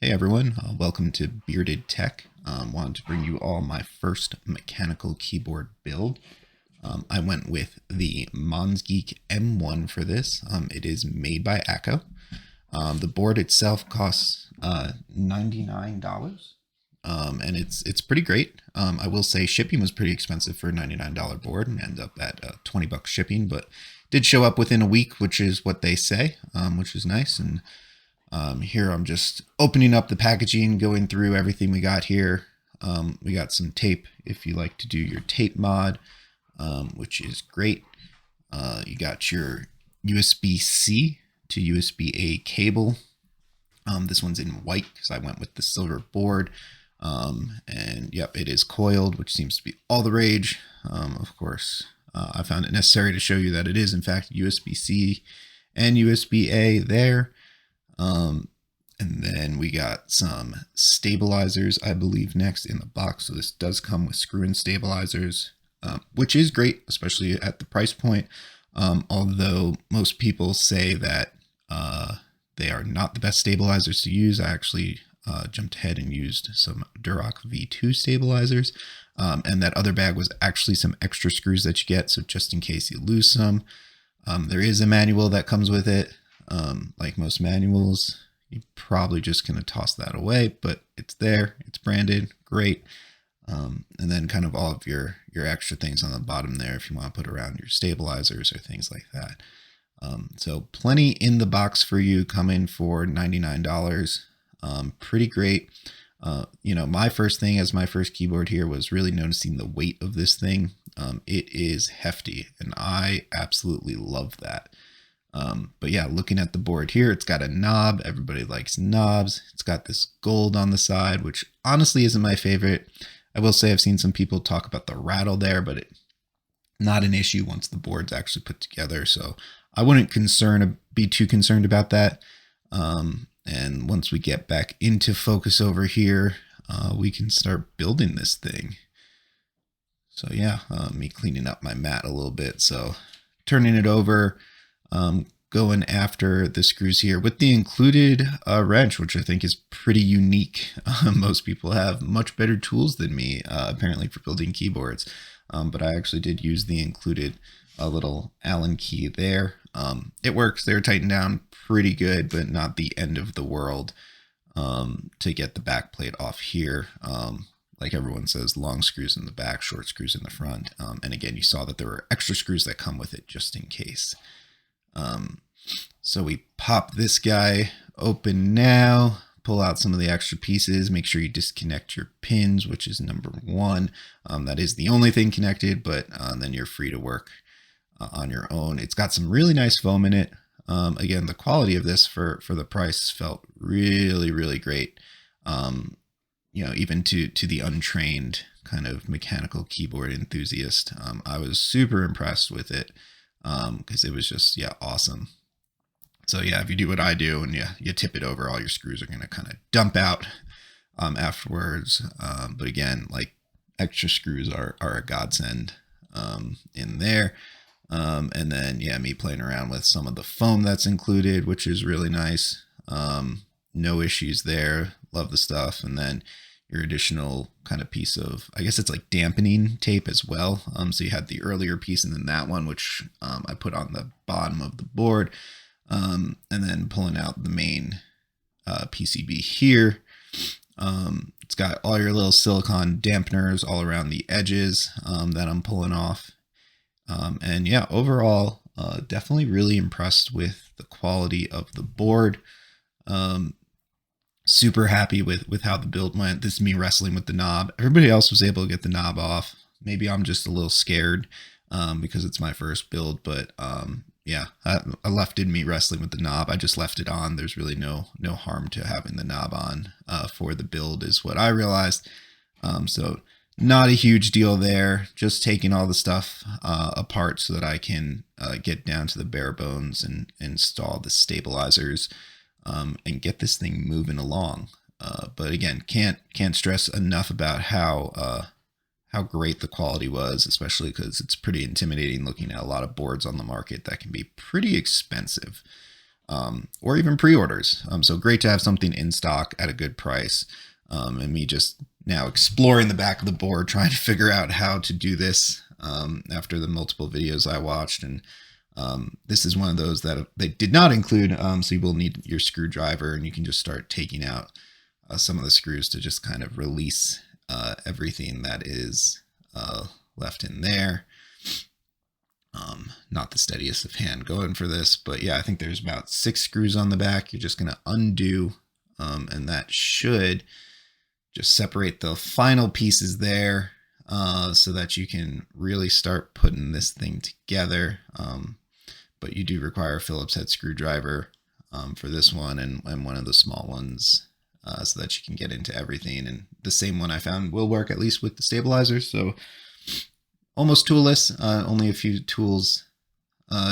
Hey everyone, welcome to Bearded Tech. Wanted to bring you all my first mechanical keyboard build. I went with the Monsgeek M1 for this. It is made by Acco. The board itself costs $99, and it's pretty great. I will say shipping was pretty expensive for a $99 board and ended up at $20 shipping, but did show up within a week, which is what they say, which is nice. And here I'm just opening up the packaging, going through everything we got here. We got some tape if you like to do your tape mod, which is great. You got your USB-C to USB-A cable. This one's in white because I went with the silver board. And yep, it is coiled, which seems to be all the rage. Of course, I found it necessary to show you that it is in fact USB-C and USB-A there. And then we got some stabilizers, I believe, next in the box. So this does come with screw-in stabilizers, which is great, especially at the price point. Although most people say that they are not the best stabilizers to use. I actually jumped ahead and used some Durock V2 stabilizers. And that other bag was actually some extra screws that you get. So just in case you lose some, there is a manual that comes with it. Like most manuals, you're probably just going to toss that away, but it's there, it's branded, great. And then kind of all of your extra things on the bottom there if you want to put around your stabilizers or things like that. So plenty in the box for you, coming for $99. Pretty great. My first thing as my first keyboard here was really noticing the weight of this thing. It is hefty and I absolutely love that. But yeah, looking at the board here, it's got a knob. Everybody likes knobs. It's got this gold on the side, which honestly isn't my favorite. I will say I've seen some people talk about the rattle there, but it's not an issue once the board's actually put together. So I wouldn't be too concerned about that. And once we get back into focus over here, we can start building this thing. So yeah, me cleaning up my mat a little bit. So turning it over, going after the screws here with the included wrench, which I think is pretty unique. Most people have much better tools than me, apparently, for building keyboards. But I actually did use the included little Allen key there. It works. They're tightened down pretty good, but not the end of the world to get the back plate off here. Like everyone says, long screws in the back, short screws in the front. And again, you saw that there were extra screws that come with it just in case. So we pop this guy open now, pull out some of the extra pieces, make sure you disconnect your pins, which is number one. That is the only thing connected, but then you're free to work on your own. It's got some really nice foam in it. Again, the quality of this for the price felt really, really great. Even to the untrained kind of mechanical keyboard enthusiast, I was super impressed with it because it was just, awesome. So yeah, if you do what I do and you tip it over, all your screws are going to kind of dump out afterwards. But again, like extra screws are a godsend in there. And then, me playing around with some of the foam that's included, which is really nice. No issues there. Love the stuff. And then your additional kind of piece of, I guess it's like dampening tape as well. So you had the earlier piece and then that one, which I put on the bottom of the board. And then pulling out the main PCB here. It's got all your little silicone dampeners all around the edges that I'm pulling off. And overall, definitely really impressed with the quality of the board. Super happy with how the build went. This is me wrestling with the knob. Everybody else was able to get the knob off. Maybe I'm just a little scared because it's my first build, but I left in me wrestling with the knob. I just left it on. There's really no harm to having the knob on for the build is what I realized. So not a huge deal there. Just taking all the stuff apart so that I can get down to the bare bones and install the stabilizers and get this thing moving along. But again, can't stress enough about how great the quality was, especially because it's pretty intimidating looking at a lot of boards on the market that can be pretty expensive. or even pre-orders. So great to have something in stock at a good price. And me just now exploring the back of the board, trying to figure out how to do this after the multiple videos I watched. And this is one of those that they did not include. So you will need your screwdriver, and you can just start taking out some of the screws to just kind of release everything that is left in there. Not the steadiest of hand going for this, but yeah, I think there's about 6 screws on the back. You're just going to undo, and that should just separate the final pieces there so that you can really start putting this thing together. But you do require a Phillips head screwdriver for this one, and one of the small ones so that you can get into everything. And the same one I found will work at least with the stabilizers. So almost toolless, only a few tools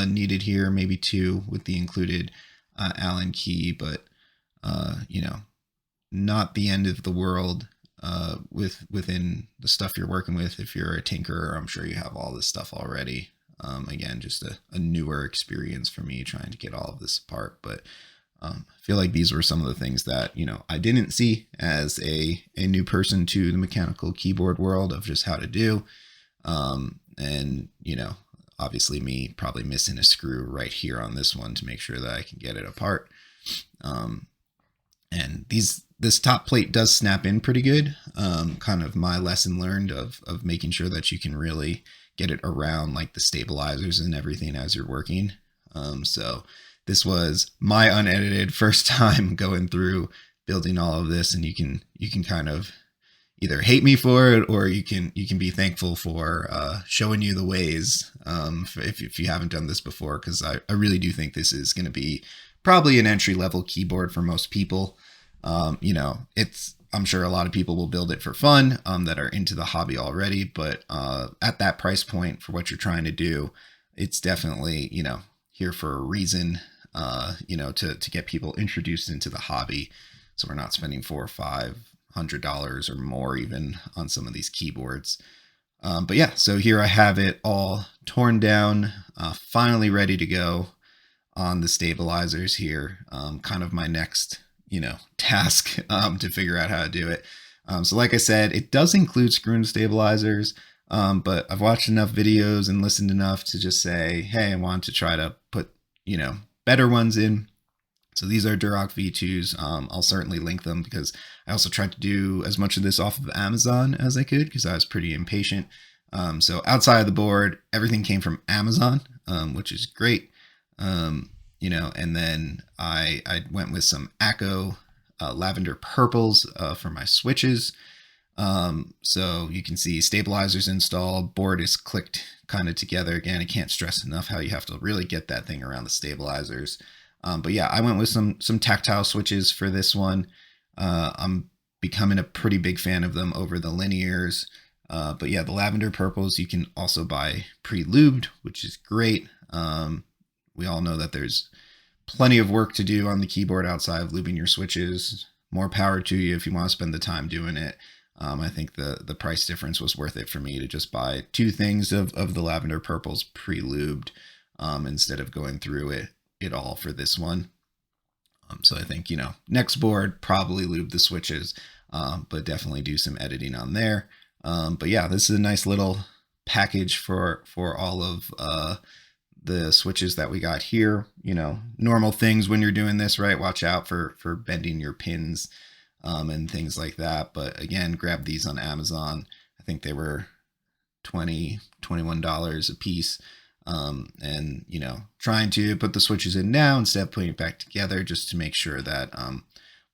needed here, maybe 2 with the included Allen key, but you know, not the end of the world within the stuff you're working with. If you're a tinkerer, I'm sure you have all this stuff already. Again, just a newer experience for me trying to get all of this apart, but I feel like these were some of the things that, you know, I didn't see as a new person to the mechanical keyboard world of just how to do. And, you know, obviously me probably missing a screw right here on this one to make sure that I can get it apart. And this top plate does snap in pretty good. Kind of my lesson learned of making sure that you can really get it around like the stabilizers and everything as you're working. So this was my unedited first time going through building all of this, and you can kind of either hate me for it, or you can be thankful for showing you the ways if you haven't done this before, because I really do think this is going to be probably an entry-level keyboard for most people. You know, I'm sure a lot of people will build it for fun that are into the hobby already, but at that price point for what you're trying to do, it's definitely, you know, here for a reason, you know, to get people introduced into the hobby. So we're not spending $400 or $500 or more even on some of these keyboards. But yeah, so here I have it all torn down, finally ready to go on the stabilizers here. Kind of my next, you know, task to figure out how to do it. So like I said, it does include screw and stabilizers, but I've watched enough videos and listened enough to just say, hey, I want to try to put, you know, better ones in. So these are Duroc V2s. I'll certainly link them because I also tried to do as much of this off of Amazon as I could because I was pretty impatient. So outside of the board, everything came from Amazon, which is great. You know, and then I went with some Acco lavender purples for my switches. So you can see stabilizers installed, board is clicked kind of together. Again, I can't stress enough how you have to really get that thing around the stabilizers. But yeah, I went with some tactile switches for this one. I'm becoming a pretty big fan of them over the linears. But yeah, the lavender purples you can also buy pre-lubed, which is great. We all know that there's plenty of work to do on the keyboard outside of lubing your switches. More power to you if you want to spend the time doing it. I think the price difference was worth it for me to just buy 2 things of the lavender purples pre-lubed instead of going through it all for this one. So I think, you know, next board, probably lube the switches, but definitely do some editing on there. But yeah, this is a nice little package for all of the switches that we got here. You know, normal things when you're doing this, right? Watch out for bending your pins and things like that. But again, grab these on Amazon. I think they were $21 a piece. And, you know, trying to put the switches in now instead of putting it back together just to make sure that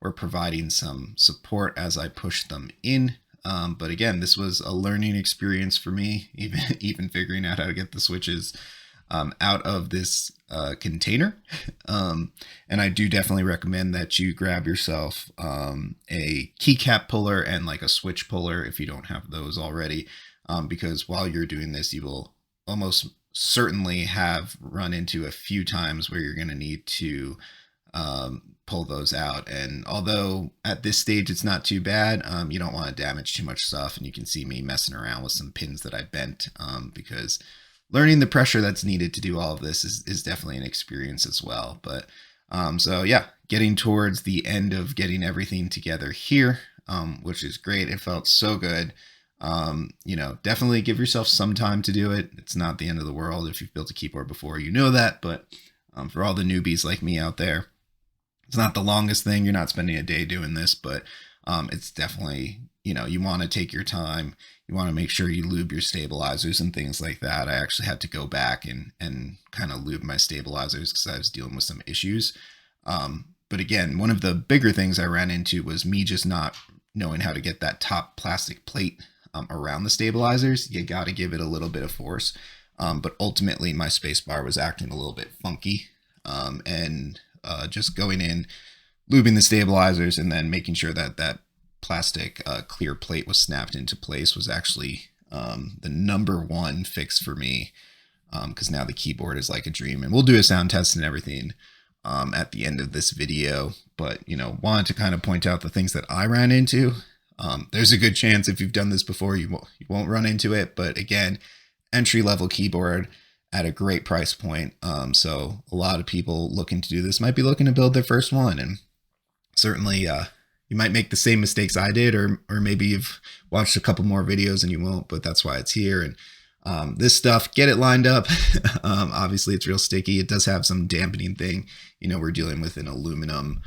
we're providing some support as I push them in. But again, this was a learning experience for me, even figuring out how to get the switches out of this container. And I do definitely recommend that you grab yourself a keycap puller and like a switch puller if you don't have those already, because while you're doing this, you will almost certainly have run into a few times where you're going to need to pull those out. And although at this stage it's not too bad, you don't want to damage too much stuff. And you can see me messing around with some pins that I bent because learning the pressure that's needed to do all of this is definitely an experience as well. But So yeah, getting towards the end of getting everything together here, which is great. It felt so good. Definitely give yourself some time to do it. It's not the end of the world. If you've built a keyboard before, you know that. But for all the newbies like me out there, it's not the longest thing. You're not spending a day doing this, but it's definitely, you want to take your time. You want to make sure you lube your stabilizers and things like that. I actually had to go back and kind of lube my stabilizers because I was dealing with some issues. But again, one of the bigger things I ran into was me just not knowing how to get that top plastic plate around the stabilizers. You got to give it a little bit of force. But ultimately, my spacebar was acting a little bit funky. And just going in, lubing the stabilizers, and then making sure that that plastic clear plate was snapped into place was actually the number one fix for me, because now the keyboard is like a dream. And we'll do a sound test and everything at the end of this video, but wanted to kind of point out the things that I ran into. There's a good chance if you've done this before, you won't run into it, but again, entry-level keyboard at a great price point. So a lot of people looking to do this might be looking to build their first one, and certainly you might make the same mistakes I did, or maybe you've watched a couple more videos and you won't, but that's why it's here. And this stuff, get it lined up. Obviously it's real sticky. It does have some dampening thing. We're dealing with an aluminum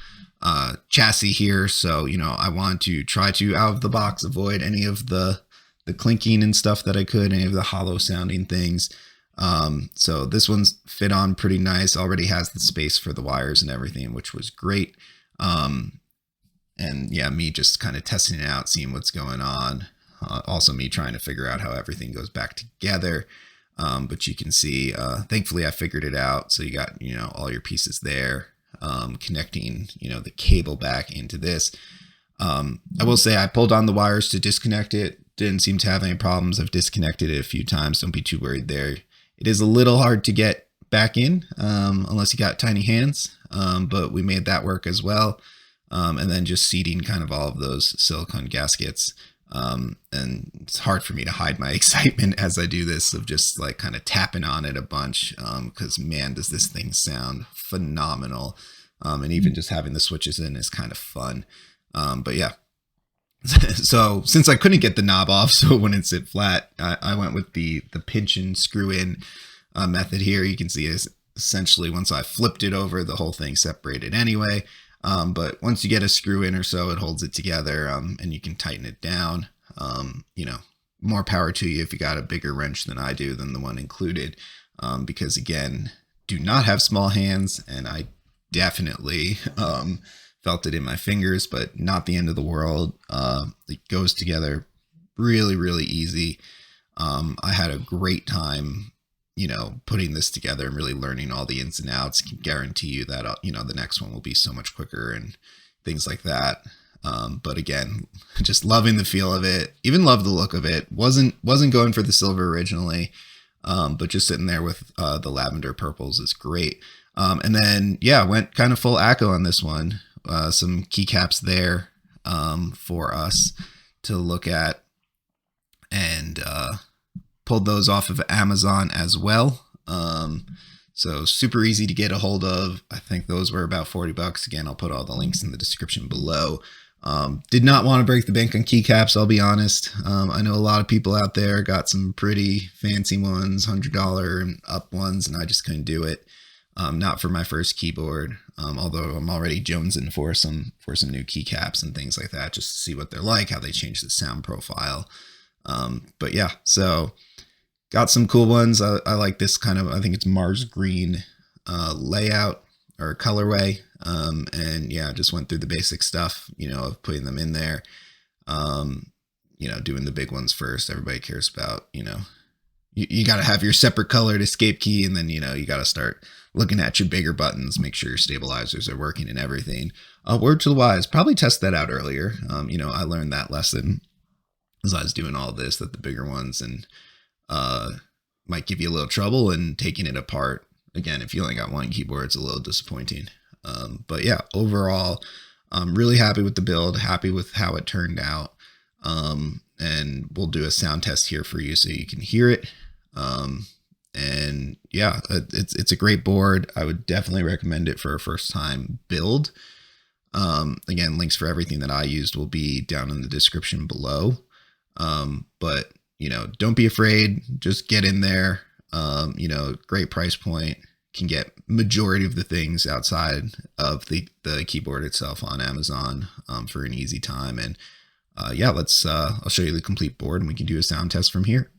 chassis here. So, I want to try to out of the box avoid any of the clinking and stuff that I could, any of the hollow sounding things. So this one's fit on pretty nice. Already has the space for the wires and everything, which was great. And yeah, me just kind of testing it out, seeing what's going on. Also me trying to figure out how everything goes back together. But you can see, thankfully I figured it out. So you got, all your pieces there, connecting, the cable back into this. I will say I pulled on the wires to disconnect it. Didn't seem to have any problems. I've disconnected it a few times. Don't be too worried there. It is a little hard to get back in, unless you got tiny hands. But we made that work as well. And then just seating kind of all of those silicone gaskets. And it's hard for me to hide my excitement as I do this, of just like kind of tapping on it a bunch. Cause man, does this thing sound phenomenal. And even just having the switches in is kind of fun. But yeah. So since I couldn't get the knob off, so it wouldn't sit flat, I went with the pinch and screw in method here. You can see is essentially once I flipped it over, the whole thing separated anyway. But once you get a screw in or so, it holds it together, and you can tighten it down. More power to you if you got a bigger wrench than I do, than the one included, because again, do not have small hands, and I definitely felt it in my fingers, but not the end of the world. It goes together really, really easy. I had a great time, putting this together and really learning all the ins and outs. Can guarantee you that, the next one will be so much quicker and things like that. But again, just loving the feel of it, even love the look of it. Wasn't going for the silver originally, but just sitting there with the lavender purples is great. And then, yeah, went kind of full ACO on this one. Some keycaps there for us to look at, and pulled those off of Amazon as well. So super easy to get a hold of. I think those were about $40. Again, I'll put all the links in the description below. Did not want to break the bank on keycaps, I'll be honest. I know a lot of people out there got some pretty fancy ones, $100 and up ones, and I just couldn't do it. Not for my first keyboard, although I'm already jonesing for some new keycaps and things like that, just to see what they're like, how they change the sound profile. But yeah, so got some cool ones. I like this kind of, I think it's Mars green layout or colorway. And yeah, just went through the basic stuff, of putting them in there. Doing the big ones first. Everybody cares about, you got to have your separate colored escape key, and then, you got to start looking at your bigger buttons, make sure your stabilizers are working and everything. Word to the wise, probably test that out earlier. I learned that lesson as I was doing all this, that the bigger ones and might give you a little trouble, and taking it apart. Again, if you only got one keyboard, it's a little disappointing. But yeah, overall, I'm really happy with the build, happy with how it turned out. And we'll do a sound test here for you so you can hear it. And yeah, it's a great board. I would definitely recommend it for a first time build. Again, links for everything that I used will be down in the description below. But don't be afraid. Just get in there. Great price point. Can get majority of the things outside of the keyboard itself on Amazon for an easy time. And yeah, I'll show you the complete board and we can do a sound test from here.